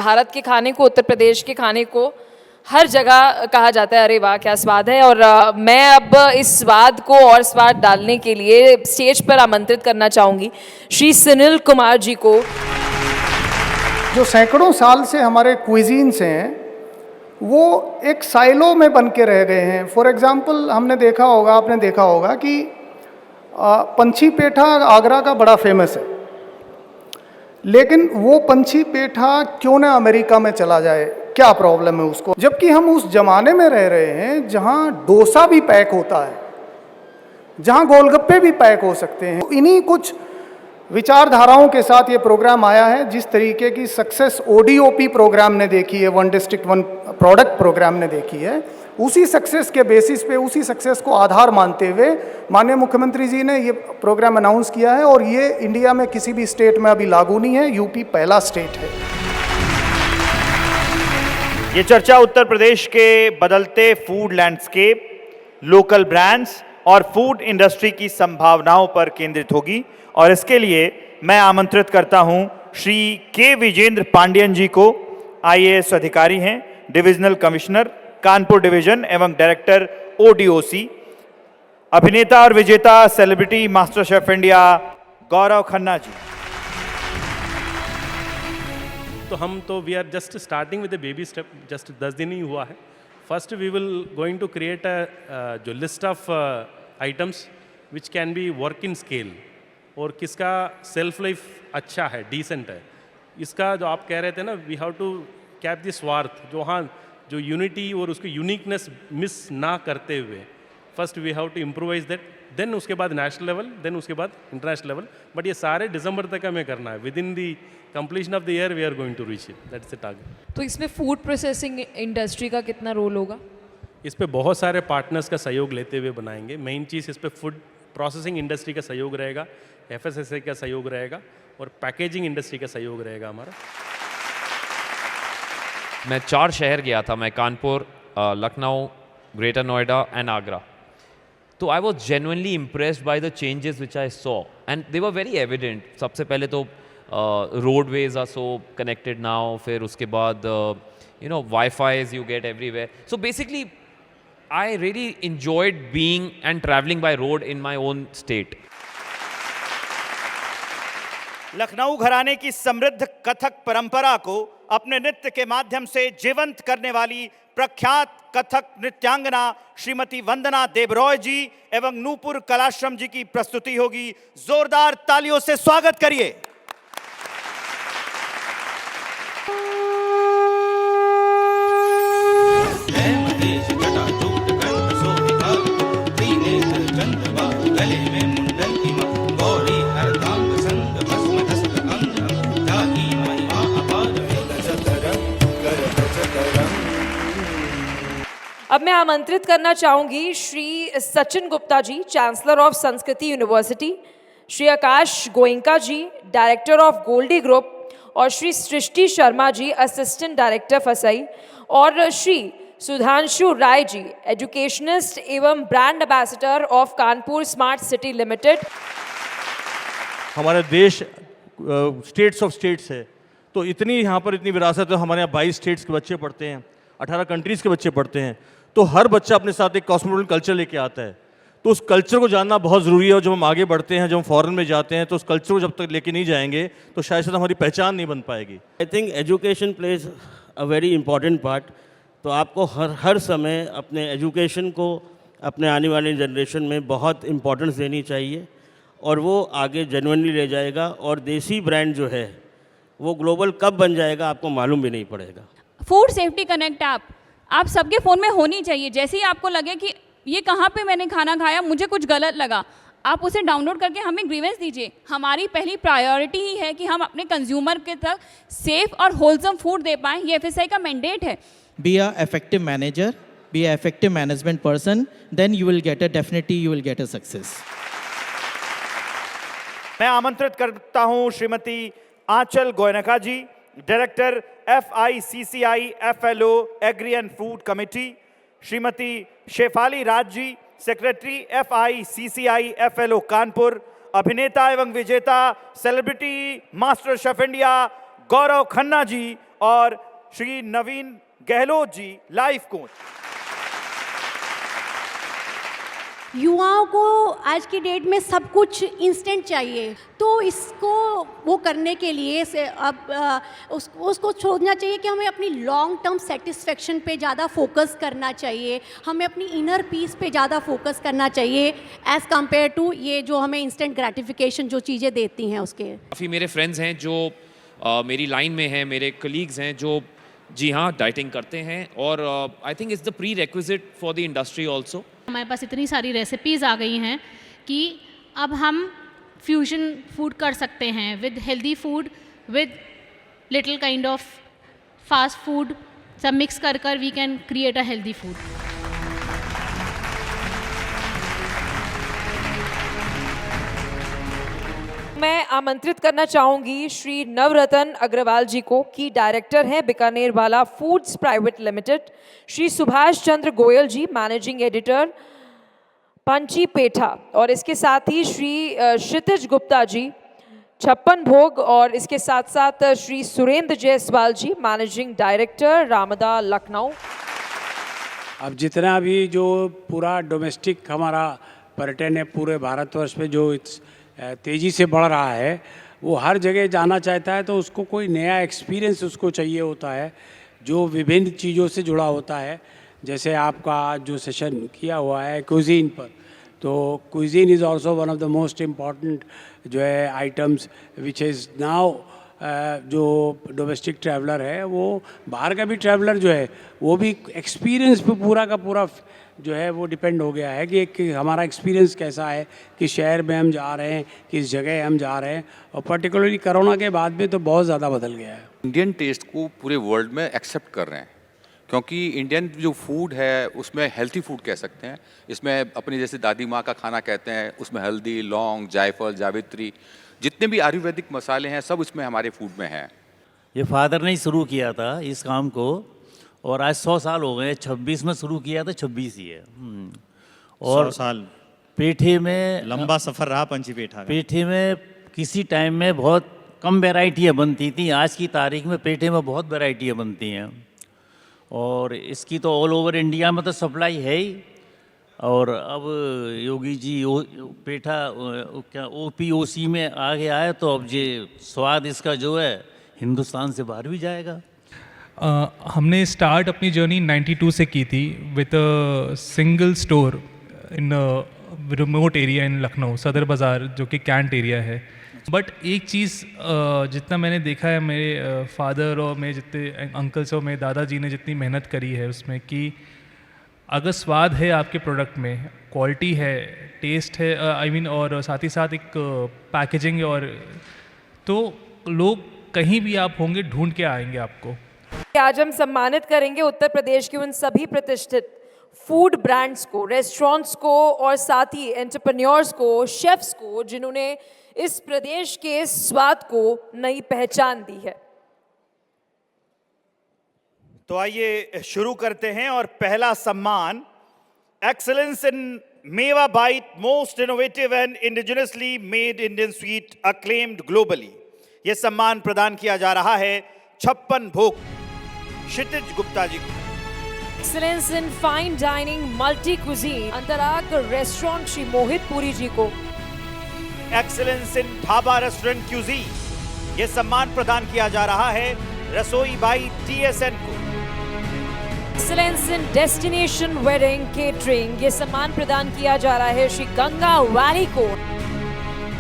भारत के खाने को, उत्तर प्रदेश के खाने को हर जगह कहा जाता है अरे वाह क्या स्वाद है। और मैं अब इस स्वाद को और स्वाद डालने के लिए स्टेज पर आमंत्रित करना चाहूँगी श्री सुनील कुमार जी को। जो सैकड़ों साल से हमारे क्विजीन्स हैं वो एक साइलो में बन के रह गए हैं। फॉर एग्जांपल हमने देखा होगा, आपने देखा होगा कि पंछी पेठा आगरा का बड़ा फेमस है, लेकिन वो पंछी पेठा क्यों ना अमेरिका में चला जाए, क्या प्रॉब्लम है उसको? जबकि हम उस जमाने में रह रहे हैं जहां डोसा भी पैक होता है, जहां गोलगप्पे भी पैक हो सकते हैं। तो इन्हीं कुछ विचारधाराओं के साथ ये प्रोग्राम आया है। जिस तरीके की सक्सेस ODOP प्रोग्राम ने देखी है, one district one product program ने देखी है, उसी सक्सेस के बेसिस पे, उसी सक्सेस को आधार मानते हुए माननीय मुख्यमंत्री जी ने ये प्रोग्राम अनाउंस किया है। और ये इंडिया में किसी भी स्टेट में अभी लागू नहीं है, यूपी पहला स्टेट है। ये चर्चा उत्तर प्रदेश के बदलते फूड लैंडस्केप, लोकल ब्रांड्स और फूड इंडस्ट्री की संभावनाओं पर केंद्रित होगी। और इसके लिए मैं आमंत्रित करता हूं श्री के विजेंद्र पांडियन जी को। IAS अधिकारी हैं, डिविजनल कमिश्नर कानपुर डिवीजन एवं डायरेक्टर ODOC। अभिनेता और विजेता celebrity master chef India Gaurav Khanna ji. तो हम तो we are just starting with the baby step, just 10 दिन ही हुआ है। First we will going to create a जो list of items which can be work in scale, और किसका सेल्फ लाइफ अच्छा है, डिसेंट है। इसका जो आप कह रहे थे ना, we have to cap the स्वार्थ, जो हाँ जो यूनिटी और उसकी यूनिकनेस मिस ना करते हुए first we have to improvise that, then उसके बाद नेशनल लेवल, देन उसके बाद इंटरनेशनल लेवल। बट ये सारे दिसंबर तक हमें करना है, within the completion of the year we are going to reach it, that is the target. तो इसमें फूड प्रोसेसिंग इंडस्ट्री का कितना रोल होगा? इस पे बहुत सारे पार्टनर्स का सहयोग लेते हुए बनाएंगे। मेन चीज़ इस पे फूड प्रोसेसिंग इंडस्ट्री का सहयोग रहेगा, FSSAI का सहयोग रहेगा और पैकेजिंग इंडस्ट्री का सहयोग रहेगा हमारा। मैं 4 शहर गया था, मैं कानपुर, लखनऊ, ग्रेटर नोएडा एंड आगरा। तो I was genuinely impressed by the changes which I saw and they were very evident. सबसे पहले तो roadways are so connected now, फिर उसके बाद you know wifis you get everywhere. So basically I really enjoyed being and traveling by road in my own state. Lucknow घराने की समृद्ध कथक परंपरा को अपने नृत्य के माध्यम से जीवंत करने वाली प्रख्यात कथक नृत्यांगना श्रीमती वंदना देबरॉय जी एवं नूपुर कलाश्रम जी की प्रस्तुति होगी। जोरदार तालियों से स्वागत करिए। अब मैं आमंत्रित करना चाहूंगी Shri Sachin Gupta ji, chancellor of Sanskriti University, Shri Akash Goenka ji, director of Goldie group, और Shri Srishti Sharma ji, assistant director FSSAI, और श्री सुधांशु राय जी, एजुकेशनिस्ट एवं brand ambassador of Kanpur smart city limited. हमारा देश स्टेट्स ऑफ स्टेट्स है, तो इतनी यहाँ पर इतनी विरासत है। हमारे यहाँ 22 स्टेट्स के बच्चे पढ़ते हैं, 18 कंट्रीज़ के बच्चे पढ़ते हैं, तो हर बच्चा अपने साथ एक कॉस्मोपॉलिटन कल्चर लेके आता है। तो उस कल्चर को जानना बहुत ज़रूरी है। और जब हम आगे बढ़ते हैं, जब हम फॉरेन में जाते हैं, तो उस कल्चर को जब तक लेके नहीं जाएंगे तो शायद हमारी पहचान नहीं बन पाएगी। I think education plays a very important part. तो आपको हर समय अपने एजुकेशन को अपने आने वाले जनरेशन में बहुत इम्पोर्टेंस देनी चाहिए, और वो आगे जेन्युइनली ले जाएगा। और देसी ब्रांड जो है वो ग्लोबल कब बन जाएगा आपको मालूम भी नहीं पड़ेगा। फूड सेफ्टी कनेक्ट ऐप आप सबके फ़ोन में होनी चाहिए। जैसे ही आपको लगे कि ये कहाँ पे मैंने खाना खाया, मुझे कुछ गलत लगा, आप उसे डाउनलोड करके हमें ग्रीवेंस दीजिए। हमारी पहली प्रायोरिटी ही है कि हम अपने कंज्यूमर के तक सेफ और होलसम फूड दे पाएँ। ये FSI का मैंडेट है। Be a effective manager, be a effective management person, then you will get a success. मैं आमंत्रित करता हूं Shrimati Anchal Goenka ji, director FICCI FLO agri and food committee, Shrimati Shefali Raj ji, secretary FICCI FLO Kanpur, अभिनेता एवं विजेता celebrity master chef India Gaurav Khanna ji, और श्री नवीन गहलोत जी, लाइफ कोच। युवाओं को आज की डेट में सब कुछ इंस्टेंट चाहिए, तो इसको वो करने के लिए से अब उसको सोचना चाहिए कि हमें अपनी लॉन्ग टर्म सेटिस्फेक्शन पे ज़्यादा फोकस करना चाहिए, हमें अपनी इनर पीस पे ज़्यादा फोकस करना चाहिए एज़ कम्पेयर टू ये जो हमें इंस्टेंट ग्रेटिफिकेशन जो चीज़ें देती हैं उसके। काफ़ी मेरे फ्रेंड्स हैं जो मेरी लाइन में हैं, मेरे कलीग्स हैं जो जी हाँ डाइटिंग करते हैं, और I think it's the pre requisite for the industry also. हमारे पास इतनी सारी रेसिपीज़ आ गई हैं कि अब हम फ्यूजन फूड कर सकते हैं with healthy food, with little kind of fast food, सब मिक्स कर कर we can create a healthy food. मैं आमंत्रित करना चाहूंगी श्री नवरतन अग्रवाल जी को, की डायरेक्टर हैं Bikanervala foods private limited, Shri Subhash Chandra Goyal ji, managing editor Panchhi Petha, और इसके साथ ही श्री क्षितिज गुप्ता जी, छप्पन भोग, और इसके साथ साथ श्री सुरेंद्र जायसवाल जी, मैनेजिंग डायरेक्टर रामदा लखनऊ। अब जितना भी जो पूरा डोमेस्टिक हमारा पर्यटन है पूरे भारतवर्ष में जो तेज़ी से बढ़ रहा है, वो हर जगह जाना चाहता है, तो उसको कोई नया एक्सपीरियंस उसको चाहिए होता है जो विभिन्न चीज़ों से जुड़ा होता है। जैसे आपका जो सेशन किया हुआ है क्विजीन पर, तो cuisine is also one of the most important जो है आइटम्स विच इज़ नाउ जो डोमेस्टिक ट्रैवलर है, वो बाहर का भी ट्रैवलर जो है वो भी एक्सपीरियंस पे पूरा का पूरा जो है वो डिपेंड हो गया है कि हमारा एक्सपीरियंस कैसा है, किस शहर में हम जा रहे हैं, किस जगह हम जा रहे हैं, और पर्टिकुलरली कोरोना के बाद में तो बहुत ज़्यादा बदल गया है। इंडियन टेस्ट को पूरे वर्ल्ड में एक्सेप्ट कर रहे हैं, क्योंकि इंडियन जो फूड है उसमें हेल्थी फूड कह सकते हैं, इसमें अपनी जैसे दादी माँ का खाना कहते हैं, उसमें हल्दी, लौंग, जायफल, जावित्री, जितने भी आयुर्वेदिक मसाले हैं सब इसमें हमारे फूड में हैं। ये फादर ने ही शुरू किया था इस काम को, और आज 100 साल हो गए। 26 में शुरू किया था, 26 ही है। और 100 साल पेठे में लंबा सफ़र रहा पंची पेठा का। पेठे में किसी टाइम में बहुत कम वैरायटियाँ बनती थी, आज की तारीख में पेठे में बहुत वैरायटियाँ बनती हैं, और इसकी तो ऑल ओवर इंडिया में तो सप्लाई है ही। और अब योगी जी पेठा क्या OPOC में आ गया है, तो अब ये स्वाद इसका जो है हिंदुस्तान से बाहर भी जाएगा। हमने स्टार्ट अपनी जर्नी 92 से की थी with a single store in remote area in Lucknow, सदर बाज़ार, जो कि कैंट एरिया है। बट एक चीज़ जितना मैंने देखा है, मेरे फादर और मेरे जितने अंकल्स और मेरे दादाजी ने जितनी मेहनत करी है उसमें, कि अगर स्वाद है आपके प्रोडक्ट में, क्वालिटी है, टेस्ट है, आई मीन, और साथ ही साथ एक पैकेजिंग, और तो लोग कहीं भी आप होंगे ढूंढ के आएंगे आपको। आज हम सम्मानित करेंगे उत्तर प्रदेश के उन सभी प्रतिष्ठित फूड ब्रांड्स को, रेस्टोरेंट्स को, और साथ ही एंटरप्रेन्योर्स को, शेफ्स को, जिन्होंने इस प्रदेश के स्वाद को नई पहचान दी है। तो आइए शुरू करते हैं, और पहला सम्मान excellence in Mewa Bite, most innovative and indigenously made Indian sweet acclaimed globally, यह सम्मान प्रदान किया जा रहा है छप्पन भोग क्षितिज गुप्ता जी को। Excellence in fine dining multi cuisine Antarag restaurant Shri Mohit Puri ji को। Excellence in dhaba restaurant cuisine, यह सम्मान प्रदान किया जा रहा है रसोई बाई TSN को। Excellence in destination wedding catering, ये सम्मान प्रदान किया जा रहा है श्री गंगा वैली को।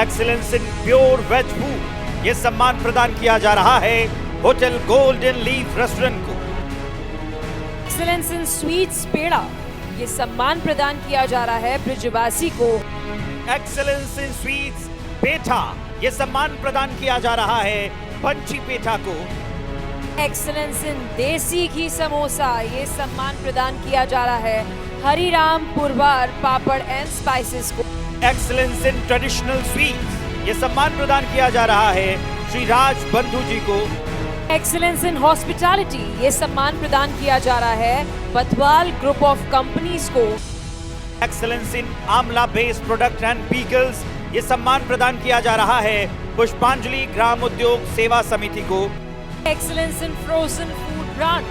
Excellence in pure veg food, ये सम्मान प्रदान किया जा रहा है होटल गोल्डन लीफ रेस्टोरेंट को। एक्सीलेंस इन स्वीट्स पेड़ा, ये सम्मान प्रदान किया जा रहा है ब्रिजवासी को। एक्सीलेंस इन स्वीट्स पेठा, ये सम्मान प्रदान किया जा रहा है पंची पेठा को। एक्सीलेंस इन देसी घी समोसा, ये सम्मान प्रदान किया जा रहा है हरिराम पुरवार पापड़ एंड स्पाइसेस को। एक्सीलेंस इन ट्रेडिशनल स्वीट्स, ये सम्मान प्रदान किया जा रहा है श्री राज बंधु जी को। एक्सीलेंस इन हॉस्पिटैलिटी, ये सम्मान प्रदान किया जा रहा है बथवाल ग्रुप ऑफ कंपनीज को। Excellence in Amla based product and pickles, ये सम्मान प्रदान किया जा रहा है पुष्पांजलि ग्राम उद्योग सेवा समिति को। एक्सीलेंस इन फ्रोजन फूड ब्रांड,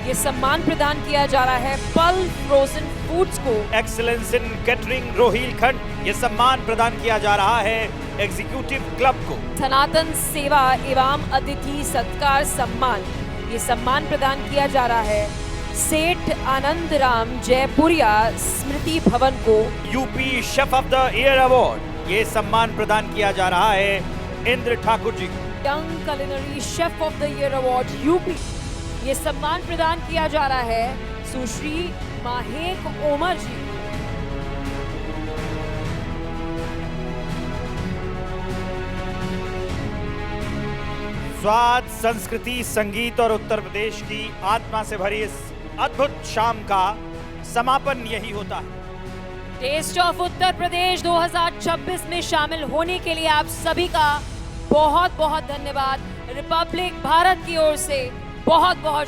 ये सम्मान प्रदान किया जा रहा है पल फ्रोजन फूड्स को। एक्सीलेंस इन कैटरिंग रोहिलखंड, ये सम्मान प्रदान किया जा रहा है एग्जीक्यूटिव क्लब को। सनातन सेवा एवं अतिथि सत्कार सम्मान, ये सम्मान प्रदान किया जा रहा है सेठ आनंद राम जयपुरिया स्मृति भवन को। UP chef of the year award, ये सम्मान प्रदान किया जा रहा है इंद्र ठाकुर जी को। Young culinary chef of the year award UP, ये सम्मान प्रदान किया जा रहा है सुश्री माहेक ओमर जी। स्वाद, संस्कृति, संगीत और उत्तर प्रदेश की आत्मा से भरी इस अद्भुत शाम का समापन यही होता है। टेस्ट ऑफ उत्तर प्रदेश 2026 में शामिल होने के लिए आप सभी का बहुत बहुत धन्यवाद। रिपब्लिक भारत की ओर से बहुत बहुत